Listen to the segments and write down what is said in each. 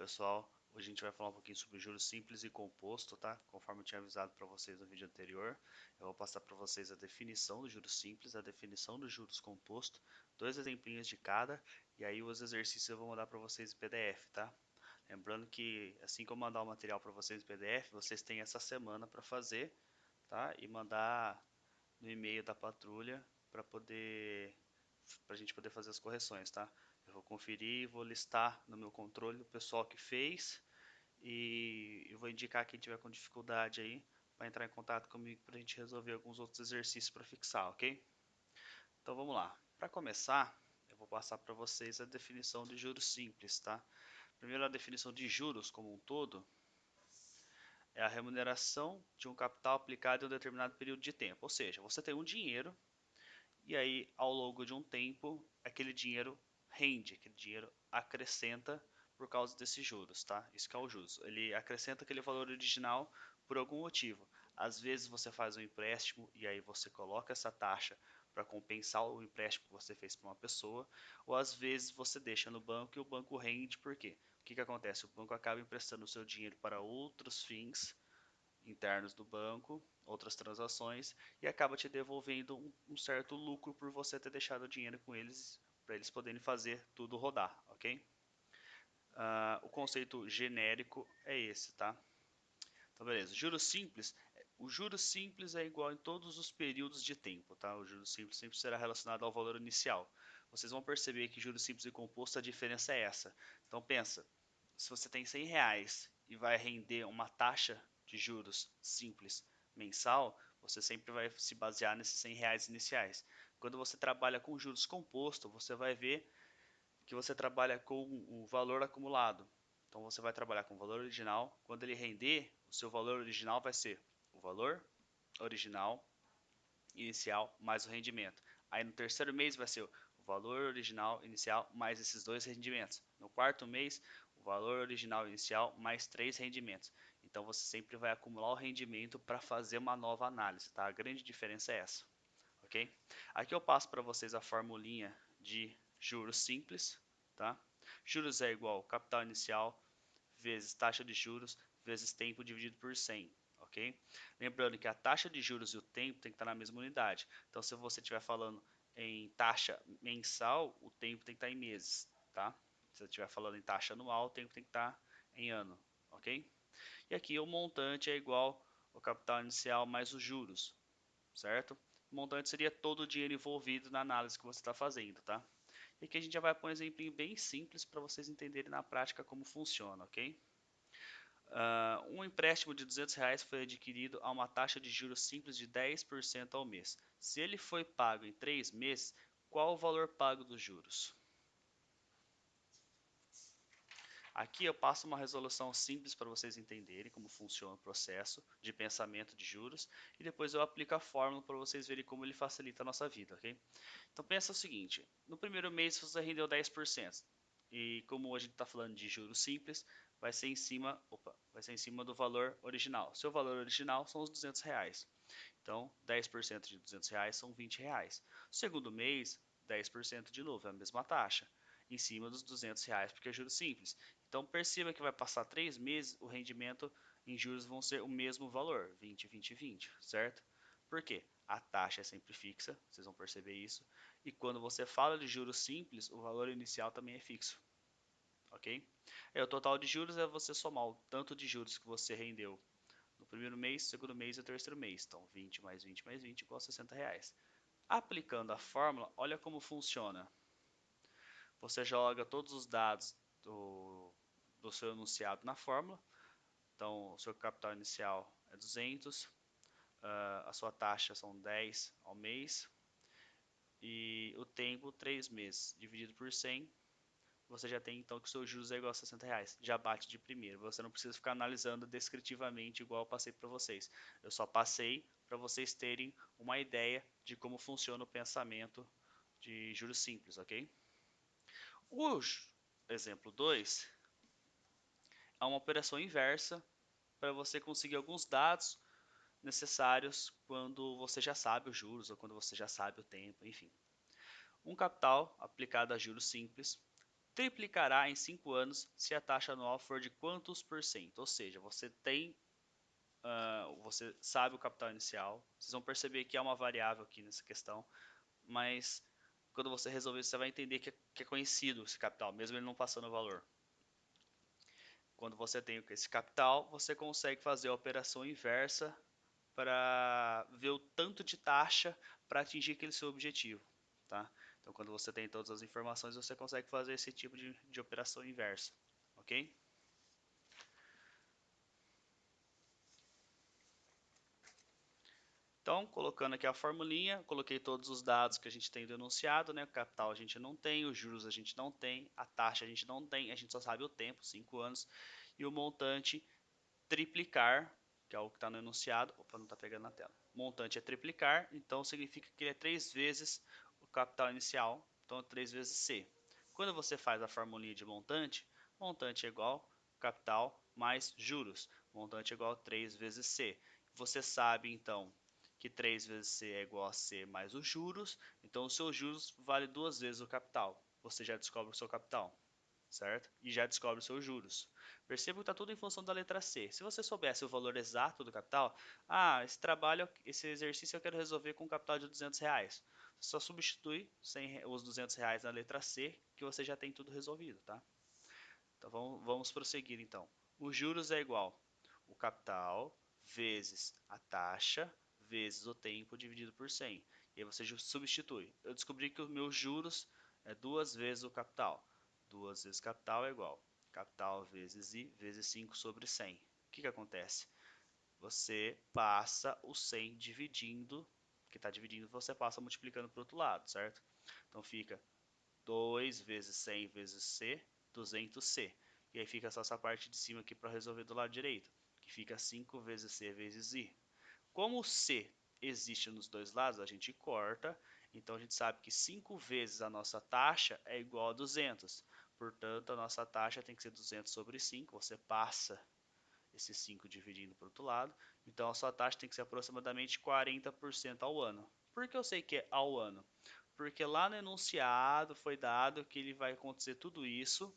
pessoal, hoje a gente vai falar um pouquinho sobre juros simples e composto, tá? Conforme eu tinha avisado para vocês no vídeo anterior, eu vou passar para vocês a definição do juros simples, a definição do juros composto, dois exemplinhos de cada, e aí os exercícios eu vou mandar para vocês em PDF, tá? Lembrando que assim que eu mandar o material para vocês em PDF, vocês têm essa semana para fazer, tá? E mandar no e-mail da patrulha para a gente poder fazer as correções, tá? Eu vou conferir, vou listar no meu controle o pessoal que fez e eu vou indicar quem tiver com dificuldade aí para entrar em contato comigo para a gente resolver alguns outros exercícios para fixar, ok? Então vamos lá. Para começar, eu vou passar para vocês a definição de juros simples, tá? Primeiro, a definição de juros como um todo é a remuneração de um capital aplicado em um determinado período de tempo. Ou seja, você tem um dinheiro e aí ao longo de um tempo aquele dinheiro rende, aquele dinheiro acrescenta por causa desses juros, tá? Isso que é o juros. Ele acrescenta aquele valor original por algum motivo. Às vezes você faz um empréstimo e aí você coloca essa taxa para compensar o empréstimo que você fez para uma pessoa, ou às vezes você deixa no banco e o banco rende, por quê? O que acontece? O banco acaba emprestando o seu dinheiro para outros fins internos do banco, outras transações, e acaba te devolvendo um certo lucro por você ter deixado o dinheiro com eles, para eles poderem fazer tudo rodar, ok? O conceito genérico é esse, tá? Então, beleza. Juros simples. O juros simples é igual em todos os períodos de tempo, tá? O juros simples sempre será relacionado ao valor inicial. Vocês vão perceber que juros simples e composto a diferença é essa. Então pensa, se você tem R$ 100 e vai render uma taxa de juros simples mensal, você sempre vai se basear nesses R$ 100 iniciais. Quando você trabalha com juros composto, você vai ver que você trabalha com o valor acumulado. Então você vai trabalhar com o valor original. Quando ele render, o seu valor original vai ser o valor original inicial mais o rendimento. Aí no terceiro mês vai ser o valor original inicial mais esses dois rendimentos. No quarto mês, o valor original inicial mais três rendimentos. Então você sempre vai acumular o rendimento para fazer uma nova análise, tá? A grande diferença é essa, ok? Aqui eu passo para vocês a formulinha de juros simples, tá? Juros é igual capital inicial vezes taxa de juros vezes tempo dividido por 100, ok? Lembrando que a taxa de juros e o tempo tem que estar na mesma unidade. Então, se você estiver falando em taxa mensal, o tempo tem que estar em meses, tá? Se você estiver falando em taxa anual, o tempo tem que estar em ano, ok? E aqui o montante é igual ao capital inicial mais os juros, certo? O montante seria todo o dinheiro envolvido na análise que você está fazendo, tá? E aqui a gente já vai pôr um exemplo bem simples para vocês entenderem na prática como funciona, ok? Um empréstimo de R$ 200 foi adquirido a uma taxa de juros simples de 10% ao mês. Se ele foi pago em 3 meses, qual o valor pago dos juros? Aqui eu passo uma resolução simples para vocês entenderem como funciona o processo de pensamento de juros e depois eu aplico a fórmula para vocês verem como ele facilita a nossa vida, ok? Então pensa o seguinte, no primeiro mês você rendeu 10% e como a gente está falando de juros simples, vai ser em cima do valor original. Seu valor original são os R$ 200. Então 10% de R$ 200 são R$ 20. Segundo mês, 10% de novo, é a mesma taxa, em cima dos R$ 200 porque é juros simples. Então perceba que vai passar 3 meses, o rendimento em juros vão ser o mesmo valor, 20, 20, 20, certo? Por quê? A taxa é sempre fixa, vocês vão perceber isso. E quando você fala de juros simples, o valor inicial também é fixo, ok? O total de juros é você somar o tanto de juros que você rendeu no primeiro mês, segundo mês e terceiro mês. Então 20 mais 20 mais 20 igual a R$ 60. Aplicando a fórmula, olha como funciona. Você joga todos os dados do seu enunciado na fórmula. Então, o seu capital inicial é 200, a sua taxa são 10 ao mês e o tempo 3 meses dividido por 100, você já tem então que o seu juros é igual a R$ 60. Já bate de primeiro, você não precisa ficar analisando descritivamente igual eu passei para vocês. Eu só passei para vocês terem uma ideia de como funciona o pensamento de juros simples, ok? O exemplo 2 é uma operação inversa para você conseguir alguns dados necessários quando você já sabe os juros ou quando você já sabe o tempo, enfim. Um capital aplicado a juros simples triplicará em 5 anos se a taxa anual for de quantos por cento? Ou seja, você sabe o capital inicial. Vocês vão perceber que há uma variável aqui nessa questão, mas quando você resolver, você vai entender que é conhecido esse capital, mesmo ele não passando o valor. Quando você tem esse capital, você consegue fazer a operação inversa para ver o tanto de taxa para atingir aquele seu objetivo, tá? Então, quando você tem todas as informações, você consegue fazer esse tipo de operação inversa, ok? Então, colocando aqui a formulinha, coloquei todos os dados que a gente tem do enunciado, né? O capital a gente não tem, os juros a gente não tem, a taxa a gente não tem, a gente só sabe o tempo, 5 anos, e o montante triplicar, que é o que está no enunciado. Opa, não está pegando na tela. Montante é triplicar, então significa que ele é 3 vezes o capital inicial, então 3 vezes C. Quando você faz a formulinha de montante, montante é igual capital mais juros. Montante é igual a 3 vezes C. Você sabe, então, que 3 vezes C é igual a C mais os juros, então os seus juros vale 2 vezes o capital. Você já descobre o seu capital, certo? E já descobre os seus juros. Perceba que está tudo em função da letra C. Se você soubesse o valor exato do capital, esse trabalho, esse exercício eu quero resolver com um capital de R$ 200. Você só substitui os R$ 200 na letra C, que você já tem tudo resolvido, tá? Então vamos prosseguir então. Os juros é igual o capital vezes a taxa vezes o tempo dividido por 100. E aí você substitui. Eu descobri que os meus juros é 2 vezes o capital. 2 vezes capital é igual capital vezes I vezes 5 sobre 100. O que acontece? Você passa o 100 dividindo, que está dividindo, você passa multiplicando para o outro lado, certo? Então fica 2 vezes 100 vezes C, 200C. E aí fica só essa parte de cima aqui para resolver do lado direito, que fica 5 vezes C vezes I. Como o C existe nos dois lados, a gente corta, então a gente sabe que 5 vezes a nossa taxa é igual a 200. Portanto, a nossa taxa tem que ser 200 sobre 5, você passa esse 5 dividindo para o outro lado, então a sua taxa tem que ser aproximadamente 40% ao ano. Por que eu sei que é ao ano? Porque lá no enunciado foi dado que ele vai acontecer tudo isso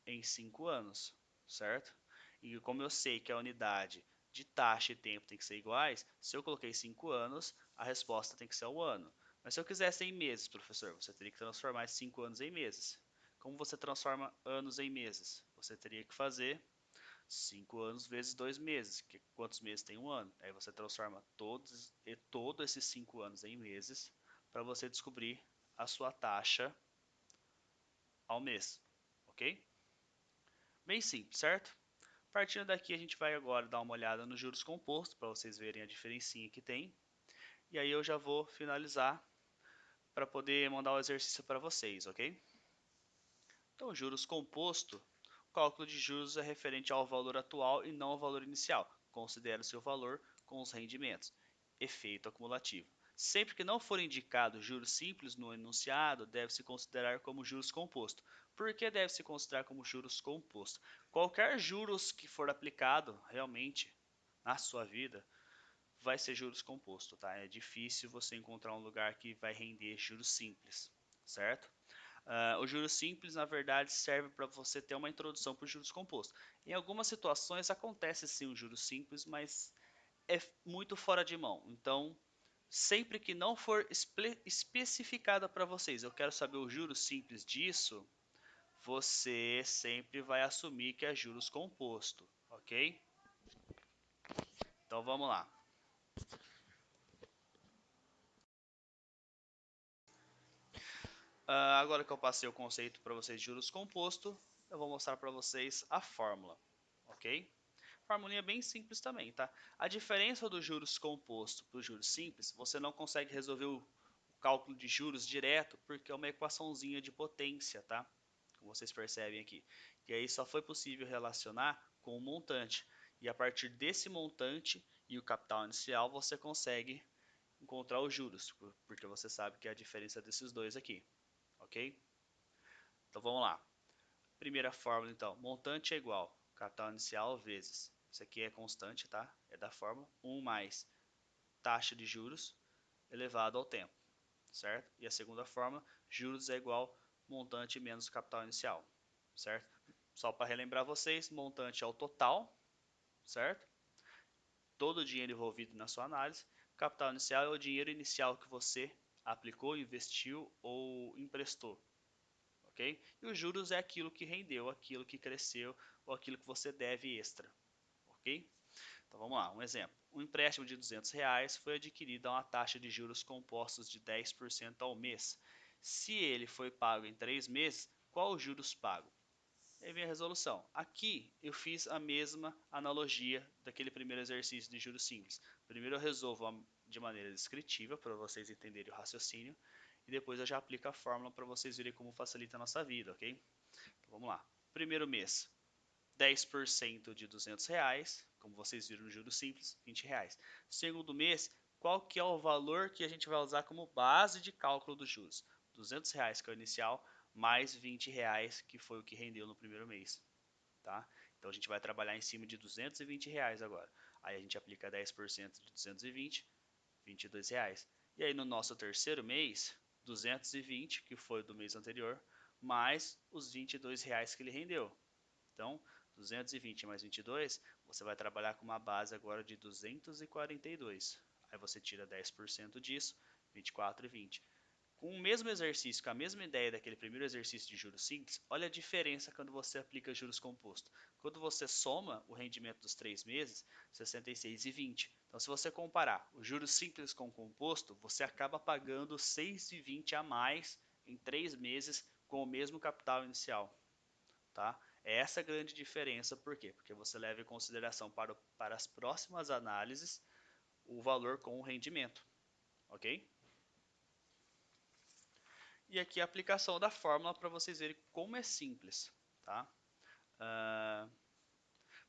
em 5 anos, certo? E como eu sei que a unidade de taxa e tempo tem que ser iguais, se eu coloquei 5 anos, a resposta tem que ser ao ano. Mas se eu quisesse em meses, professor, você teria que transformar esses 5 anos em meses. Como você transforma anos em meses? Você teria que fazer 5 anos vezes 2 meses, que quantos meses tem um ano? Aí você transforma todos esses 5 anos em meses para você descobrir a sua taxa ao mês, ok? Bem simples, certo? Partindo daqui, a gente vai agora dar uma olhada nos juros compostos, para vocês verem a diferencinha que tem. E aí eu já vou finalizar para poder mandar o exercício para vocês, ok? Então, juros composto, o cálculo de juros é referente ao valor atual e não ao valor inicial. Considere o seu valor com os rendimentos. Efeito acumulativo. Sempre que não for indicado juros simples no enunciado, deve-se considerar como juros composto. Por que deve se considerar como juros composto? Qualquer juros que for aplicado realmente na sua vida vai ser juros composto, tá? É difícil você encontrar um lugar que vai render juros simples, certo? O juros simples, na verdade, serve para você ter uma introdução para o juros composto. Em algumas situações acontece sim o juros simples, mas é muito fora de mão. Então, sempre que não for especificada para vocês, eu quero saber o juros simples disso, você sempre vai assumir que é juros composto, ok? Então vamos lá. Agora que eu passei o conceito para vocês de juros composto, eu vou mostrar para vocês a fórmula, ok? Formulinha bem simples também, tá? A diferença do juros composto para o juros simples, você não consegue resolver o cálculo de juros direto porque é uma equaçãozinha de potência, tá? Como vocês percebem aqui. E aí só foi possível relacionar com o montante. E a partir desse montante e o capital inicial, você consegue encontrar os juros, porque você sabe que é a diferença desses dois aqui, ok? Então vamos lá. Primeira fórmula, então, montante é igual capital inicial vezes, isso aqui é constante, tá? É da fórmula, 1 mais taxa de juros elevado ao tempo, certo? E a segunda fórmula, juros é igual montante menos capital inicial, certo? Só para relembrar vocês, montante é o total, certo? Todo o dinheiro envolvido na sua análise. Capital inicial é o dinheiro inicial que você aplicou, investiu ou emprestou, ok? E os juros é aquilo que rendeu, aquilo que cresceu ou aquilo que você deve extra, ok? Então vamos lá, um exemplo. Um empréstimo de R$ 200 foi adquirido a uma taxa de juros compostos de 10% ao mês. Se ele foi pago em 3 meses, qual os juros pago? Aí vem a resolução. Aqui eu fiz a mesma analogia daquele primeiro exercício de juros simples. Primeiro eu resolvo de maneira descritiva para vocês entenderem o raciocínio e depois eu já aplico a fórmula para vocês verem como facilita a nossa vida, ok? Então vamos lá. Primeiro mês, 10% de R$ 200, como vocês viram no juros simples, R$ 20. Segundo mês, qual que é o valor que a gente vai usar como base de cálculo dos juros? R$ 200 que é o inicial, mais R$ 20 que foi o que rendeu no primeiro mês, tá? Então a gente vai trabalhar em cima de R$ 220 agora. Aí a gente aplica 10% de 220, R$ 22. E aí no nosso terceiro mês, 220, que foi do mês anterior, mais os R$ 22 que ele rendeu. Então, 220 mais 22, você vai trabalhar com uma base agora de 242. Aí você tira 10% disso, 24 e 20. Com o mesmo exercício, com a mesma ideia daquele primeiro exercício de juros simples, olha a diferença quando você aplica juros composto. Quando você soma o rendimento dos 3 meses, 66 e 20. Então, se você comparar o juros simples com o composto, você acaba pagando 6,20 a mais em 3 meses com o mesmo capital inicial. Tá? É essa a grande diferença, por quê? Porque você leva em consideração para as próximas análises o valor com o rendimento, ok? E aqui a aplicação da fórmula para vocês verem como é simples, tá? Uh,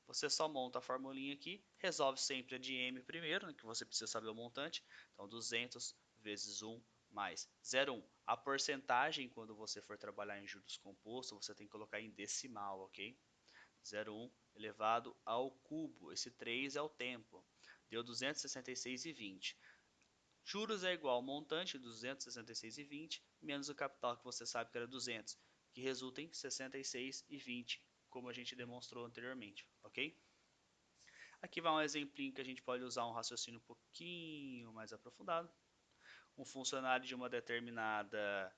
você só monta a formulinha aqui, resolve sempre a de M primeiro, né, que você precisa saber o montante. Então, 200 vezes 1 mais 0,1. A porcentagem, quando você for trabalhar em juros compostos, você tem que colocar em decimal, ok? 0,1 elevado ao cubo. Esse 3 é o tempo. Deu 266,20. Juros é igual ao montante, 266,20, menos o capital que você sabe que era 200, que resulta em 66,20, como a gente demonstrou anteriormente, ok? Aqui vai um exemplinho que a gente pode usar um raciocínio um pouquinho mais aprofundado. Um funcionário de uma determinada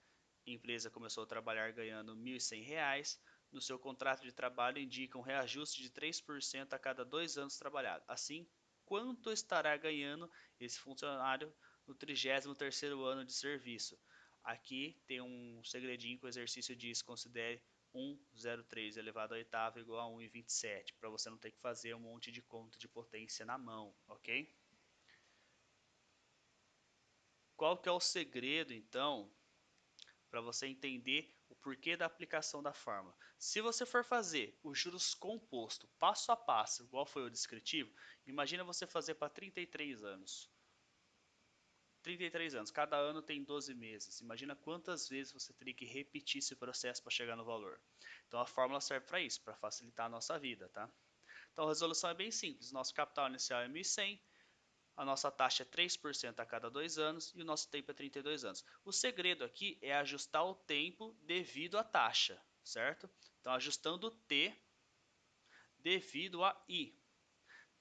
empresa começou a trabalhar ganhando R$ 1.100. No seu contrato de trabalho indica um reajuste de 3% a cada 2 anos trabalhados. Assim, quanto estará ganhando esse funcionário no 33º ano de serviço? Aqui tem um segredinho que o exercício diz, considere 1,03 elevado à oitava igual a 1,27, para você não ter que fazer um monte de conta de potência na mão, ok? Qual que é o segredo, então, para você entender o porquê da aplicação da fórmula? Se você for fazer os juros composto passo a passo, igual foi o descritivo, imagina você fazer para 33 anos. 33 anos, cada ano tem 12 meses. Imagina quantas vezes você teria que repetir esse processo para chegar no valor. Então a fórmula serve para isso, para facilitar a nossa vida, tá? Então a resolução é bem simples. Nosso capital inicial é 1.100, a nossa taxa é 3% a cada 2 anos e o nosso tempo é 32 anos. O segredo aqui é ajustar o tempo devido à taxa, certo? Então ajustando o T devido a I.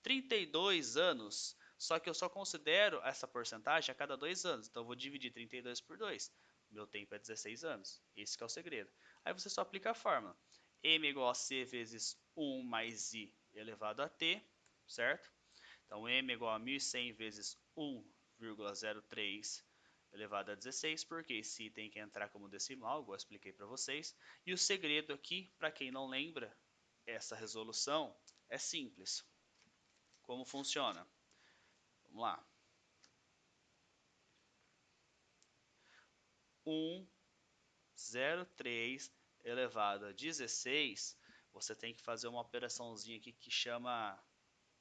32 anos, só que eu só considero essa porcentagem a cada 2 anos. Então eu vou dividir 32 por 2. Meu tempo é 16 anos. Esse que é o segredo. Aí você só aplica a fórmula. M igual a C vezes 1 mais I elevado a T, certo? Então M é igual a 1.100 vezes 1,03 elevado a 16, porque esse tem que entrar como decimal, igual eu expliquei para vocês. E o segredo aqui, para quem não lembra, essa resolução é simples. Como funciona? Vamos lá. 1,03 elevado a 16, você tem que fazer uma operaçãozinha aqui que chama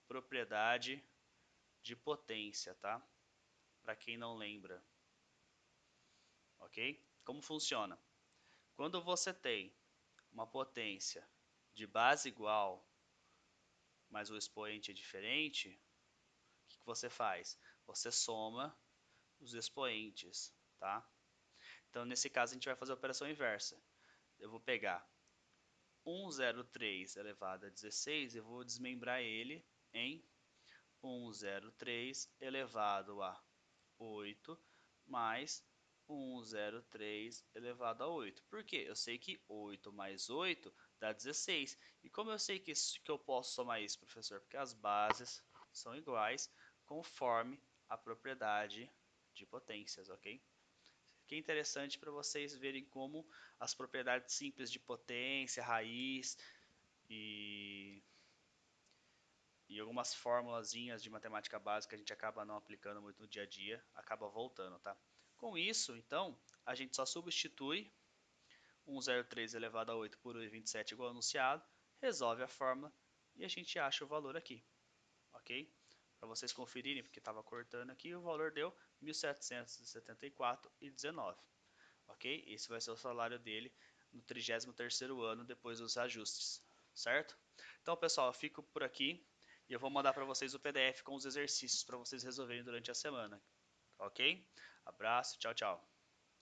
propriedade de potência, tá? Para quem não lembra, ok? Como funciona? Quando você tem uma potência de base igual, mas o expoente é diferente, o que você faz? Você soma os expoentes, tá? Então, nesse caso, a gente vai fazer a operação inversa. Eu vou pegar 103 elevado a 16 e vou desmembrar ele em 103 elevado a 8 mais 103 elevado a 8. Por quê? Eu sei que 8 mais 8 dá 16. E como eu sei que eu posso somar isso, professor? Porque as bases são iguais conforme a propriedade de potências, ok? Que é interessante para vocês verem como as propriedades simples de potência, raiz e, e algumas formulazinhas de matemática básica a gente acaba não aplicando muito no dia a dia, acaba voltando, tá? Com isso, então, a gente só substitui 103 elevado a 8 por 1,27 igual anunciado, resolve a fórmula e a gente acha o valor aqui, ok? Para vocês conferirem, porque estava cortando aqui, o valor deu 1.774,19. Ok? Esse vai ser o salário dele no 33º ano depois dos ajustes, certo? Então, pessoal, eu fico por aqui e eu vou mandar para vocês o PDF com os exercícios para vocês resolverem durante a semana, ok? Abraço, tchau, tchau.